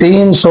300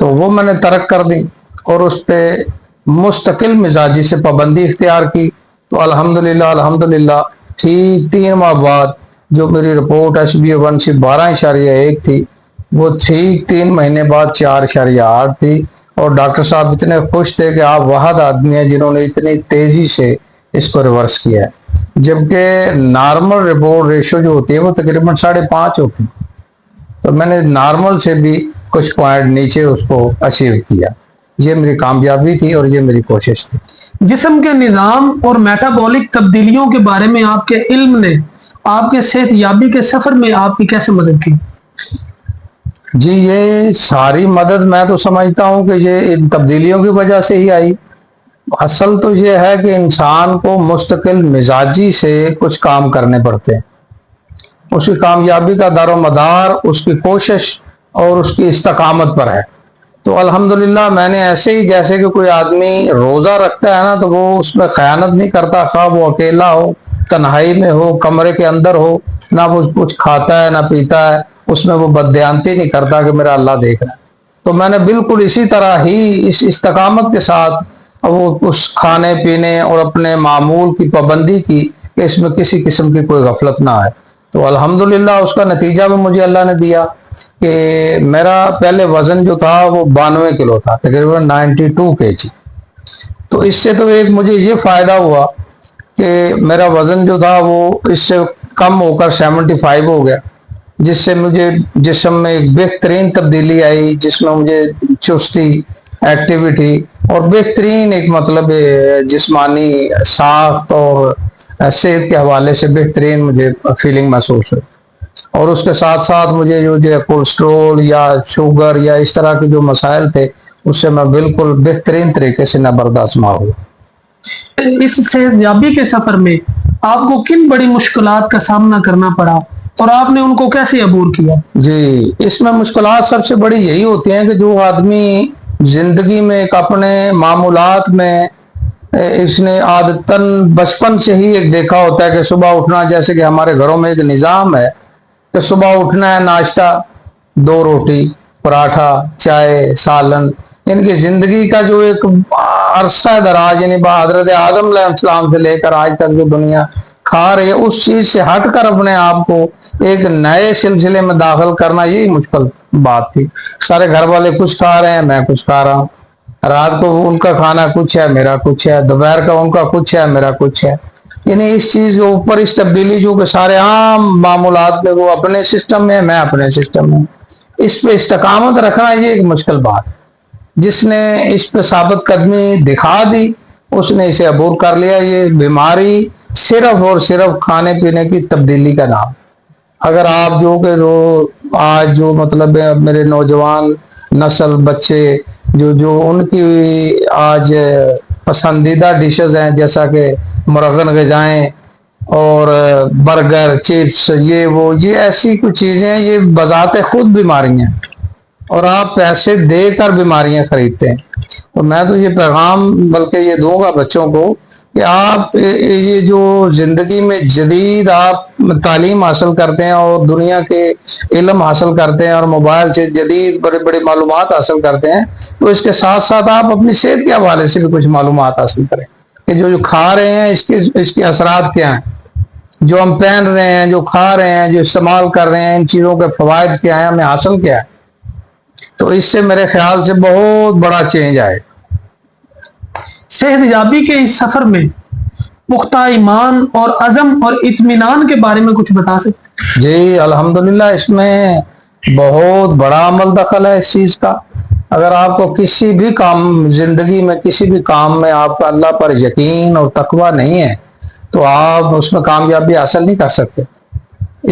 تو وہ میں نے ترک کر دی اور اس پہ مستقل مزاجی سے پابندی اختیار کی. تو الحمدللہ ٹھیک 3 ماہ بعد جو میری رپورٹ HbA1c 12.1 تھی وہ ٹھیک 3 مہینے بعد 4.8 تھی. اور ڈاکٹر صاحب اتنے خوش تھے کہ آپ واحد آدمی ہیں جنہوں نے اتنی تیزی سے اس کو ریورس کیا ہے. جبکہ نارمل رپورٹ ریشو جو ہوتی ہے وہ تقریباً 5.5 ہوتی ہے. تو میں نے نارمل سے بھی کچھ پوائنٹ نیچے اس کو اچیو کیا. یہ میری کامیابی تھی اور یہ میری کوشش تھی. جسم کے نظام اور میٹابولک تبدیلیوں کے بارے میں آپ کے علم نے آپ کے صحت یابی کے سفر میں آپ کی کیسے مدد کی؟ جی یہ ساری مدد میں تو سمجھتا ہوں کہ یہ ان تبدیلیوں کی وجہ سے ہی آئی. اصل تو یہ ہے کہ انسان کو مستقل مزاجی سے کچھ کام کرنے پڑتے ہیں. اس کی کامیابی کا دار و مدار اس کی کوشش اور اس کی استقامت پر ہے. تو الحمدللہ میں نے ایسے ہی جیسے کہ کوئی آدمی روزہ رکھتا ہے نا تو وہ اس میں خیانت نہیں کرتا، خواہ وہ اکیلا ہو، تنہائی میں ہو، کمرے کے اندر ہو، نہ وہ کچھ کھاتا ہے نہ پیتا ہے، اس میں وہ بددیانتی نہیں کرتا کہ میرا اللہ دیکھ رہا ہے. تو میں نے بالکل اسی طرح ہی اس استقامت کے ساتھ وہ اس کھانے پینے اور اپنے معمول کی پابندی کی کہ اس میں کسی قسم کی کوئی غفلت نہ آئے. تو الحمدللہ اس کا نتیجہ بھی مجھے اللہ نے دیا کہ میرا پہلے وزن جو تھا وہ 92 کلو تھا، تقریباً 92 kg. تو اس سے تو ایک مجھے یہ فائدہ ہوا کہ میرا وزن جو تھا وہ اس سے کم ہو کر 75 ہو گیا، جس سے مجھے جسم میں ایک بہترین تبدیلی آئی، جس میں مجھے چستی، ایکٹیویٹی اور بہترین ایک مطلب جسمانی ساخت اور صحت کے حوالے سے بہترین مجھے فیلنگ محسوس ہوئی. اور اس کے ساتھ ساتھ مجھے جو کولیسٹرول یا شوگر یا اس طرح کے جو مسائل تھے اس سے میں بالکل بہترین طریقے سے نبرداشت ہوا. اس صحت یابی کے سفر میں آپ کو کن بڑی مشکلات کا سامنا کرنا پڑا اور آپ نے ان کو کیسے عبور کیا؟ جی اس میں مشکلات سب سے بڑی یہی ہوتی ہیں کہ جو آدمی زندگی میں ایک اپنے معمولات میں اس نے عادتاً بچپن سے ہی ایک دیکھا ہوتا ہے کہ صبح اٹھنا، جیسے کہ ہمارے گھروں میں ایک نظام ہے کہ صبح اٹھنا ہے، ناشتہ 2 روٹی، پراٹھا، چائے، سالن. ان کی زندگی کا جو ایک عرصہ دراز یعنی حضرت آدم علیہ السلام سے لے کر آج تک جو دنیا کھا رہی ہے اس چیز سے ہٹ کر اپنے آپ کو ایک نئے سلسلے میں داخل کرنا یہی مشکل بات تھی. سارے گھر والے کچھ کھا رہے ہیں، میں کچھ کھا رہا ہوں. رات کو ان کا کھانا کچھ ہے، میرا کچھ ہے. دوپہر کا ان کا کچھ ہے، میرا کچھ ہے. یعنی اس چیز کے اوپر اس تبدیلی جو کہ سارے عام معمولات میں وہ اپنے سسٹم میں، میں اپنے سسٹم میں، اس پہ استقامت رکھنا یہ ایک مشکل بات ہے. جس نے اس پہ ثابت قدمی دکھا دی اس نے اسے عبور کر لیا. یہ بیماری صرف اور صرف کھانے پینے کی تبدیلی کا نام. اگر آپ جو آج جو مطلب میرے نوجوان نسل بچے جو ان کی آج پسندیدہ ڈشز ہیں جیسا کہ مرغن غذائیں اور برگر، چپس، یہ ایسی کچھ چیزیں یہ بذات خود بیماری ہیں اور آپ پیسے دے کر بیماریاں خریدتے ہیں. تو میں تو یہ پیغام بلکہ یہ دوں گا بچوں کو کہ آپ یہ جو زندگی میں جدید آپ تعلیم حاصل کرتے ہیں اور دنیا کے علم حاصل کرتے ہیں اور موبائل سے جدید بڑے بڑے معلومات حاصل کرتے ہیں، تو اس کے ساتھ ساتھ آپ اپنی صحت کے حوالے سے بھی کچھ معلومات حاصل کریں کہ جو کھا رہے ہیں اس کے اثرات کیا ہیں، جو ہم پہن رہے ہیں، جو کھا رہے ہیں، جو استعمال کر رہے ہیں، ان چیزوں کے فوائد کیا ہیں، ہمیں حاصل کیا ہے. تو اس سے میرے خیال سے بہت بڑا چینج آئے. صحت یابی کے اس سفر میں پختہ ایمان اور عزم اور اطمینان کے بارے میں کچھ بتا سکتے؟ جی الحمدللہ اس میں بہت بڑا عمل دخل ہے اس چیز کا. اگر آپ کو کسی بھی کام زندگی میں کسی بھی کام میں آپ کا اللہ پر یقین اور تقوی نہیں ہے تو آپ اس میں کامیابی حاصل نہیں کر سکتے.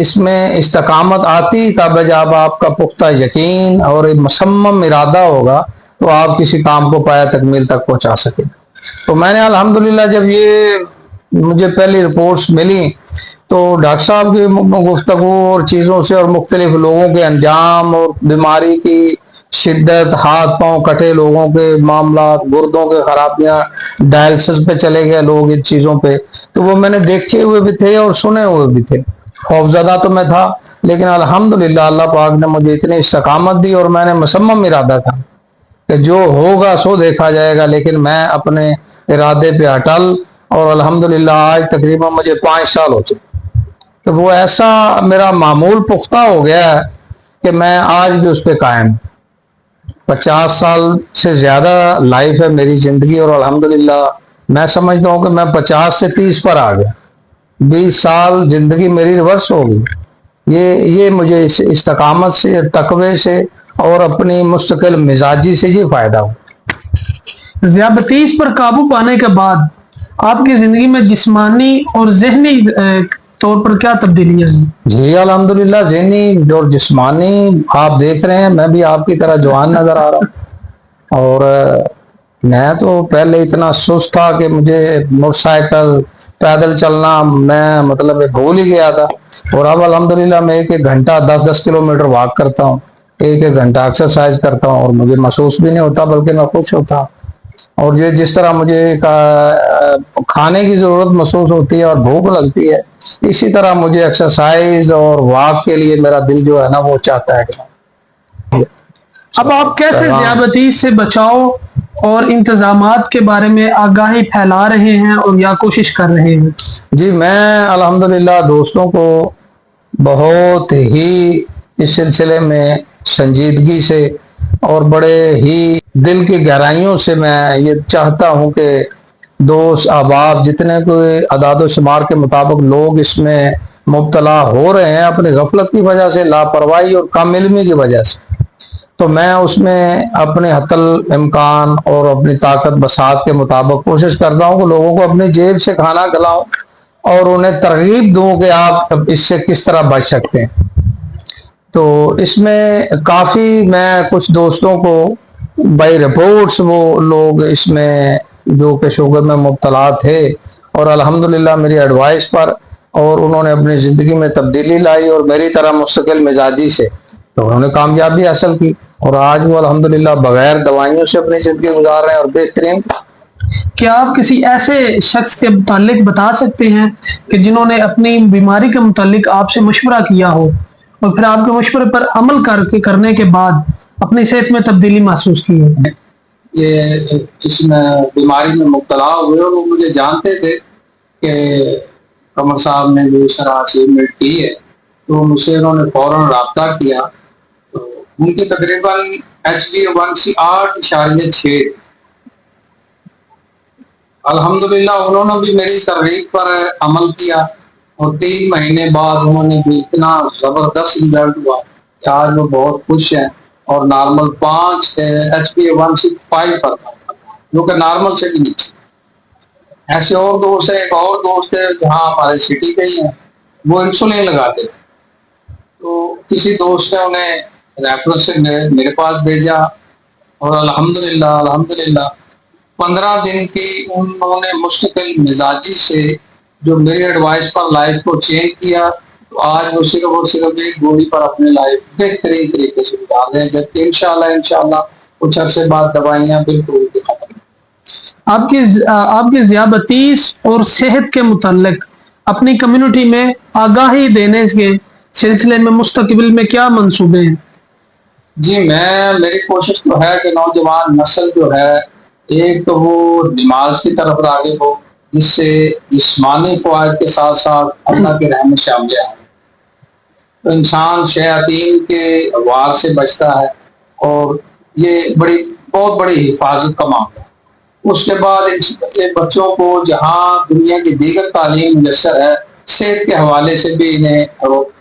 اس میں استقامت آتی تب جب آپ کا پختہ یقین اور مصمم ارادہ ہوگا تو آپ کسی کام کو پایہ تکمیل تک پہنچا سکیں. تو میں نے الحمدللہ جب یہ مجھے پہلی رپورٹس ملی تو ڈاکٹر صاحب کی گفتگو اور چیزوں سے اور مختلف لوگوں کے انجام اور بیماری کی شدت، ہاتھ پاؤں کٹے لوگوں کے معاملات، گردوں کے خرابیاں، ڈائلسس پہ چلے گئے لوگ ان چیزوں پہ، تو وہ میں نے دیکھے ہوئے بھی تھے اور سنے ہوئے بھی تھے. خوفزدہ تو میں تھا لیکن الحمدللہ اللہ پاک نے مجھے اتنی استقامت دی اور میں نے مصمم ارادہ تھا کہ جو ہوگا سو دیکھا جائے گا، لیکن میں اپنے ارادے پہ اٹل، اور الحمدللہ آج تقریباً مجھے 5 سال ہو چکے، تو وہ ایسا میرا معمول پختہ ہو گیا ہے کہ میں آج بھی اس پہ قائم ہوں۔ 50 سال سے زیادہ لائف ہے میری زندگی، اور الحمدللہ میں سمجھتا ہوں کہ میں 50 سے 30 پر آ گیا۔ 20 سال زندگی میری ریورس ہو گئی۔ یہ مجھے اس استقامت سے، تقوی سے اور اپنی مستقل مزاجی سے یہ فائدہ ہو۔ ذیابطیس پر قابو پانے کے بعد آپ کی زندگی میں جسمانی اور ذہنی طور پر کیا تبدیلیاں ہیں؟ جی الحمدللہ، ذہنی اور جسمانی آپ دیکھ رہے ہیں، میں بھی آپ کی طرح جوان نظر آ رہا ہوں، اور میں تو پہلے اتنا سست تھا کہ مجھے موٹر سائیکل، پیدل چلنا میں مطلب بھول ہی گیا تھا، اور اب الحمدللہ میں 1 گھنٹہ 10 کلومیٹر واک کرتا ہوں، 1 گھنٹہ ایکسرسائز کرتا ہوں، اور مجھے محسوس بھی نہیں ہوتا بلکہ میں خوش ہوتا ہوں۔ اور یہ جس طرح مجھے کھانے کی ضرورت محسوس ہوتی ہے اور بھوک لگتی ہے، اسی طرح مجھے ایکسرسائز اور واک کے لیے میرا دل جو ہے نا وہ چاہتا ہے کہ اب آپ کیسے ذیابطیس سے بچاؤ اور انتظامات کے بارے میں آگاہی پھیلا رہے ہیں اور یا کوشش کر رہے ہیں؟ جی میں الحمدللہ دوستوں کو بہت ہی اس سلسلے میں سنجیدگی سے اور بڑے ہی دل کی گہرائیوں سے میں یہ چاہتا ہوں کہ دوست احباب جتنے کوئی اعداد و شمار کے مطابق لوگ اس میں مبتلا ہو رہے ہیں اپنی غفلت کی وجہ سے، لاپرواہی اور کم علمی کی وجہ سے، تو میں اس میں اپنے حتی الامکان اور اپنی طاقت بساط کے مطابق کوشش کرتا ہوں کہ لوگوں کو اپنی جیب سے کھانا کھلاؤں اور انہیں ترغیب دوں کہ آپ اس سے کس طرح بچ سکتے ہیں۔ تو اس میں کافی میں کچھ دوستوں کو بائی رپورٹس وہ لوگ اس میں جو کہ شوگر میں مبتلا تھے، اور الحمدللہ میری ایڈوائس پر، اور انہوں نے اپنی زندگی میں تبدیلی لائی اور میری طرح مستقل مزاجی سے، تو انہوں نے کامیابی حاصل کی، اور آج وہ الحمدللہ بغیر دوائیوں سے اپنی زندگی گزار رہے ہیں اور بہترین۔ کیا آپ کسی ایسے شخص کے متعلق بتا سکتے ہیں کہ جنہوں نے اپنی بیماری کے متعلق آپ سے مشورہ کیا ہو اور پھر آپ کے مشورے پر عمل کرنے کے بعد اپنی صحت میں تبدیلی محسوس کی ہے؟ یہ اس میں بیماری میں مبتلا ہوئے اور وہ مجھے جانتے تھے کہ قمر صاحب نے جو اس طرح اچیومنٹ کی ہے، تو مجھ سے انہوں نے فوراً رابطہ کیا، تو ان کی تقریباً HbA1c 8.6، الحمدللہ انہوں نے بھی میری ترغیب پر عمل کیا، اور 3 مہینے بعد انہوں نے بھی اتنا زبردست رزلٹ ہوا کہ آج وہ بہت خوش ہیں، اور نارمل 5 HbA1c 5 پر تھا، جو کہ نارمل سے بھی نیچے۔ ایسے اور دوست ہیں، ایک اور دوست ہے جہاں ہمارے سٹی کے ہی ہیں، وہ انسولین لگاتے تھے، تو کسی دوست نے انہیں ریفرنس سے میرے پاس بھیجا، اور الحمدللہ 15 دن کی انہوں نے مستقل مزاجی سے جو میری ایڈوائس پر لائف کو چینج کیا، تو آج وہ صرف اور صرف ایک گولی پر اپنے لائف بہترین طریقے سے گزار رہے ہیں، جبکہ انشاءاللہ کچھ عرصے بعد دوائیاں بالکل ختم۔ آپ کی ذیابطیس اور صحت کے متعلق اپنی کمیونٹی میں آگاہی دینے کے سلسلے میں مستقبل میں کیا منصوبے ہیں؟ جی میری کوشش تو ہے کہ نوجوان نسل جو ہے، ایک تو وہ نماز کی طرف راغب ہو، جس سے جسمانی فوائد کے ساتھ ساتھ اللہ کے رحمت سے عمل آئے، تو انسان شیاطین کے وار سے بچتا ہے، اور یہ بہت بڑی حفاظت کا معاملہ ہے۔ اس کے بعد بچوں کو جہاں دنیا کی دیگر تعلیم میسر ہے، صحت کے حوالے سے بھی انہیں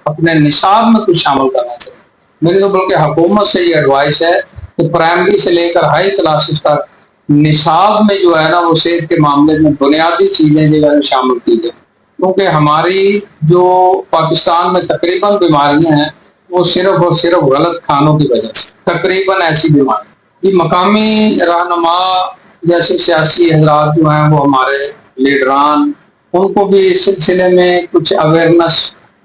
اپنے نصاب میں کچھ شامل کرنا چاہیے۔ میری تو بلکہ حکومت سے یہ ایڈوائس ہے کہ پرائمری سے لے کر ہائی کلاسز تک نصاب میں جو ہے نا وہ صحت کے معاملے میں بنیادی چیزیں جو ہے شامل کی جائیں، کیونکہ ہماری جو پاکستان میں تقریباً بیماریاں ہیں وہ صرف اور صرف غلط کھانوں کی وجہ سے تقریباً ایسی بیماری، یہ مقامی رہنما جیسے سیاسی حضرات جو ہیں وہ ہمارے لیڈران، ان کو بھی اس سلسلے میں کچھ اویئرنس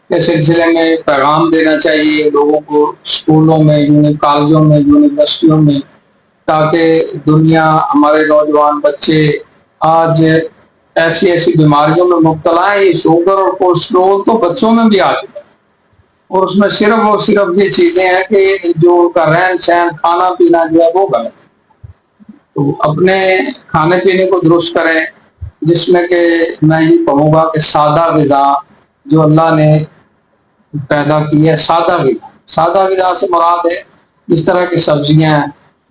کے سلسلے میں پیغام دینا چاہیے لوگوں کو، اسکولوں میں، کالجوں میں، یونیورسٹیوں میں، تاکہ دنیا، ہمارے نوجوان بچے آج ایسی بیماریوں میں مبتلا ہیں۔ یہ شوگر اور کولیسٹرول تو بچوں میں بھی آ چکا ہے، اور اس میں صرف اور صرف یہ چیزیں ہیں کہ جو ان کا رہن سہن، کھانا پینا جو ہے وہ غلط ہے۔ تو اپنے کھانے پینے کو درست کریں، جس میں کہ میں یہ کہوں گا کہ سادہ غذا جو اللہ نے پیدا کی ہے، سادہ غذا، سادہ غذا سے مراد ہے جس طرح کی سبزیاں ہیں،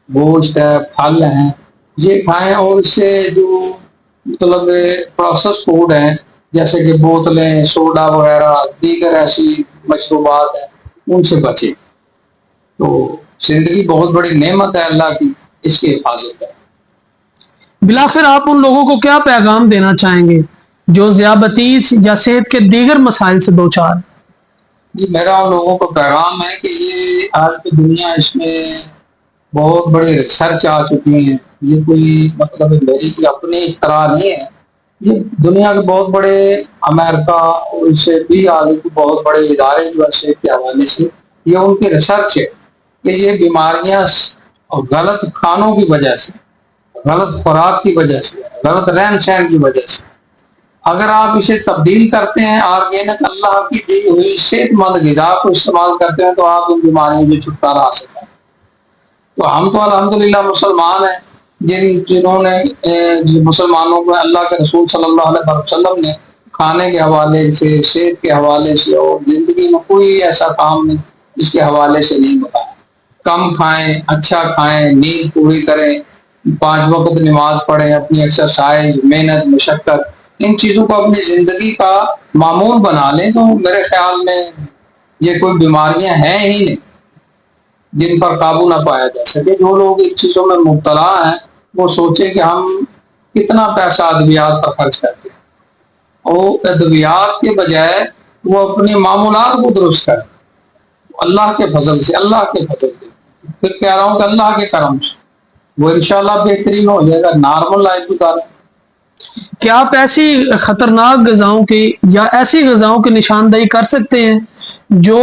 گوشت ہے، پھل ہیں، یہ کھائیں، اور اس سے جو مطلب پروسیس فوڈ ہیں جیسے کہ بوتلیں، سوڈا وغیرہ، دیگر ایسی مشروبات ہیں، ان سے بچیں۔ تو زندگی بہت بڑی نعمت ہے اللہ کی، اس کی حفاظت کریں۔ بلاخر آپ ان لوگوں کو کیا پیغام دینا چاہیں گے جو ذیابطیس یا صحت کے دیگر مسائل سے دوچار؟ جی، میرا ان لوگوں کو پیغام ہے کہ یہ آج کی دنیا، اس میں بہت بڑی ریسرچ آ چکی ہیں، یہ کوئی مطلب میری کوئی اپنی اختراع نہیں ہے، یہ دنیا کے بہت بڑے امریکہ اور اس سے بھی آگے کے بہت بڑے ادارے جو ہے صحت کے حوالے سے، یہ ان کی ریسرچ ہے کہ یہ بیماریاں غلط کھانوں کی وجہ سے، غلط خوراک کی وجہ سے، غلط رہن سہن کی وجہ سے، اگر آپ اسے تبدیل کرتے ہیں، آرگینک اللہ کی دی ہوئی صحت مند غذا کو استعمال کرتے ہیں، تو آپ ان بیماریوں سے چھٹکارا حاصل کریں۔ تو ہم تو الحمدللہ مسلمان ہیں، جنہوں نے مسلمانوں کو اللہ کے رسول صلی اللہ علیہ وسلم نے کھانے کے حوالے سے، صحت کے حوالے سے اور زندگی میں کوئی ایسا کام نہیں جس کے حوالے سے نہیں بتایا۔ کم کھائیں، اچھا کھائیں، نیند پوری کریں، 5 وقت نماز پڑھیں، اپنی ایکسرسائز، محنت، مشقت، ان چیزوں کو اپنی زندگی کا معمول بنا لیں، تو میرے خیال میں یہ کوئی بیماریاں ہیں ہی نہیں جن پر قابو نہ پایا جا سکے۔ جو لوگ ان چیزوں میں مبتلا ہیں وہ سوچیں کہ ہم کتنا پیسہ ادویات پر خرچ کرتے ہیں، اور ادویات کے بجائے وہ اپنی معمولات کو درست کریں، اللہ کے فضل سے، اللہ کے فضل سے، پھر کہہ رہا ہوں کہ اللہ کے کرم سے وہ انشاءاللہ بہترین ہو جائے گا، نارمل لائف گزاریں۔ کیا آپ ایسی خطرناک غذاؤں کی یا ایسی غذاؤں کی نشاندہی کر سکتے ہیں جو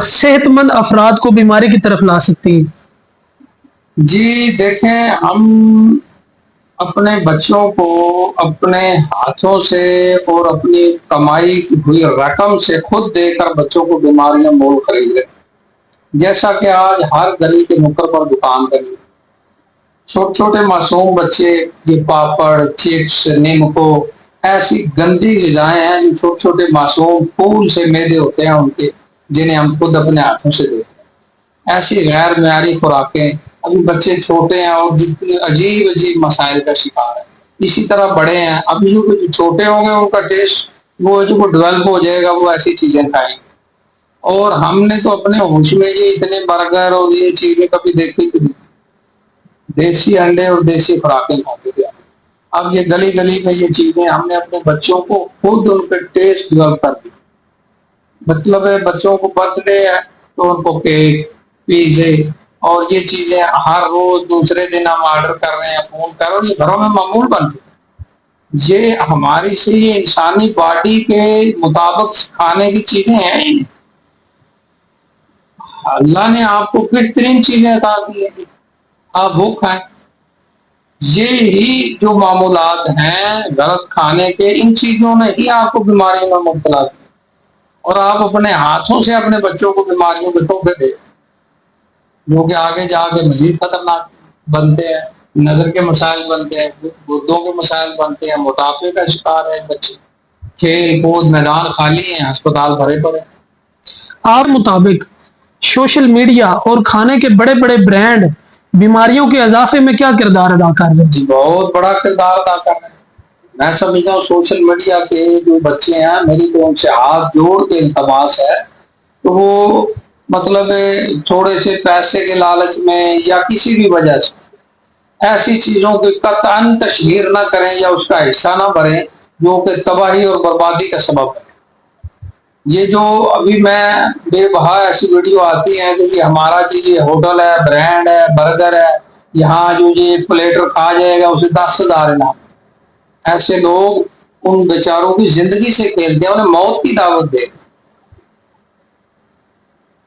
صحت مند افراد کو بیماری کی طرف لا سکتی ہیں؟ جی دیکھیں، ہم اپنے بچوں کو اپنے ہاتھوں سے اور اپنی کمائی کی ہوئی رقم سے خود دے کر بچوں کو بیماریاں مول خرید رہے ہیں۔ جیسا کہ آج ہر گلی کے نکڑ پر دکان بنی، چھوٹے چھوٹے معصوم بچے یہ پاپڑ، چپس، نیمکو، ایسی گندی غذائیں ہیں جو چھوٹے چھوٹے معصوم پھول سے میدے ہوتے ہیں ان کے، جنہیں ہم خود اپنے ہاتھوں سے دیتے ہیں۔ ایسی غیر معیاری خوراکیں، ابھی بچے چھوٹے ہیں اور جتنے عجیب عجیب مسائل کا شکار ہے۔ اسی طرح بڑے ہیں، ابھی جو چھوٹے ہوں گے ان کا ٹیسٹ وہ جو ڈیولپ ہو جائے گا، وہ ایسی چیزیں کھائیں گے۔ اور ہم نے تو اپنے ہوش میں یہ اتنے برگر اور یہ چیزیں کبھی دیکھی تھی، دیسی انڈے اور دیسی خوراکیں کھاتے تھے۔ اب یہ گلی گلی میں یہ چیزیں ہم نے اپنے بچوں کو خود ان کے ٹیسٹ ڈیولپ کر دی۔ مطلب ہے بچوں کو برتھ ڈے ہے تو ان کو کیک، پیزے اور یہ چیزیں ہر روز دوسرے دن ہم آرڈر کر رہے ہیں، فون کر رہے ہیں، یہ گھروں میں معمول بن چکا۔ یہ ہماری سے یہ انسانی باڈی کے مطابق کھانے کی چیزیں ہیں ہی نہیں۔ اللہ نے آپ کو بہترین چیزیں عطا کی ہیں، آپ وہ کھائیں۔ یہی جو معمولات ہیں غلط کھانے کے، ان چیزوں نے ہی آپ کو بیماریوں میں مبتلا کیا، اور آپ اپنے ہاتھوں سے اپنے بچوں کو بیماریوں کے تحفے دے، جو کہ آگے جا کے مزید خطرناک بنتے ہیں، نظر کے مسائل بنتے ہیں، گردوں کے مسائل بنتے ہیں، موٹاپے کا شکار ہے بچے، کھیل کود میدان خالی ہیں، ہسپتال بھرے پڑے۔ آپ مطابق سوشل میڈیا اور کھانے کے بڑے بڑے برانڈ بیماریوں کے اضافے میں کیا کردار ادا کر رہے ہیں؟ جی بہت بڑا کردار ادا کر رہے ہیں۔ میں سمجھتا ہوں سوشل میڈیا کے جو بچے ہیں، میری تو ان سے ہاتھ جوڑ کے التماس ہے، تو وہ مطلب تھوڑے سے پیسے کے لالچ میں یا کسی بھی وجہ سے ایسی چیزوں کی قطعاً تشہیر نہ کریں یا اس کا حصہ نہ بنیں جو کہ تباہی اور بربادی کا سبب ہے۔ یہ جو ابھی میں بے بہا ایسی ویڈیو آتی ہیں کہ یہ ہمارا یہ ہوٹل ہے، برانڈ ہے، برگر ہے، یہاں جو یہ پلیٹر کھا جائے گا اسے 10,000 انعام۔ ایسے لوگ ان بیچاروں کی زندگی سے کھیلتے ہیں، انہیں موت کی دعوت دے۔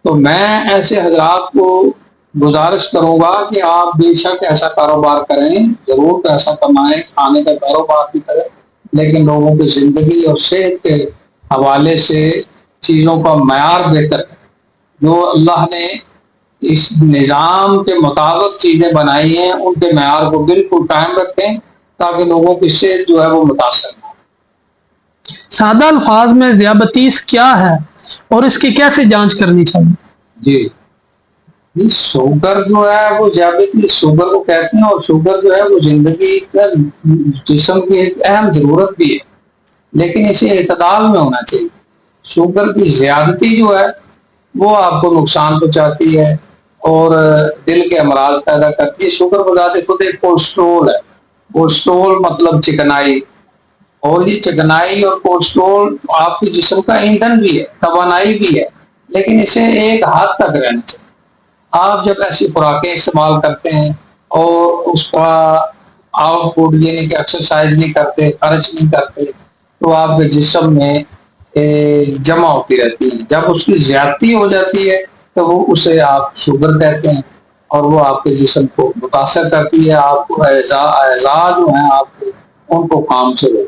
تو میں ایسے حضرات کو گزارش کروں گا کہ آپ بے شک ایسا کاروبار کریں، ضرور پیسہ کمائیں، کھانے کا کاروبار بھی کریں، لیکن لوگوں کی زندگی اور صحت کے حوالے سے چیزوں کا معیار بہتر ہے۔ جو اللہ نے اس نظام کے مطابق چیزیں بنائی ہیں ان کے معیار کو بالکل قائم رکھیں تاکہ لوگوں کی صحت جو ہے وہ متاثر نہ ہو۔ سادہ الفاظ میں ذیابطیس کیا ہے اور اس کی کیسے جانچ کرنی چاہیے؟ جی شوگر جو ہے وہ ذیابطیس شوگر کو کہتے ہیں، اور شوگر جو ہے وہ زندگی کا جسم کی ایک اہم ضرورت بھی ہے، لیکن اسے اعتدال میں ہونا چاہیے۔ شوگر کی زیادتی جو ہے وہ آپ کو نقصان پہنچاتی ہے اور دل کے امراض پیدا کرتی ہے۔ شوگر بذات خود ایک کولیسٹرول ہے، کولیسٹرول مطلب چکنائی، اور یہ چکنائی اور کولیسٹرول آپ کے جسم کا ایندھن بھی ہے، توانائی بھی ہے، لیکن اسے ایک حد تک رہنا چاہیے۔ آپ جب ایسی خوراکیں استعمال کرتے ہیں اور اس کا آؤٹ پٹ یعنی کہ ایکسرسائز نہیں کرتے، خرچ نہیں کرتے، تو آپ کے جسم میں جمع ہوتی رہتی ہے۔ جب اس کی زیادتی ہو جاتی ہے تو وہ اسے آپ شوگر کہتے ہیں، اور وہ آپ کے جسم کو متاثر کرتی ہے، آپ کو اعضاء جو ہیں آپ کے ان کو کام سے روکتی ہے۔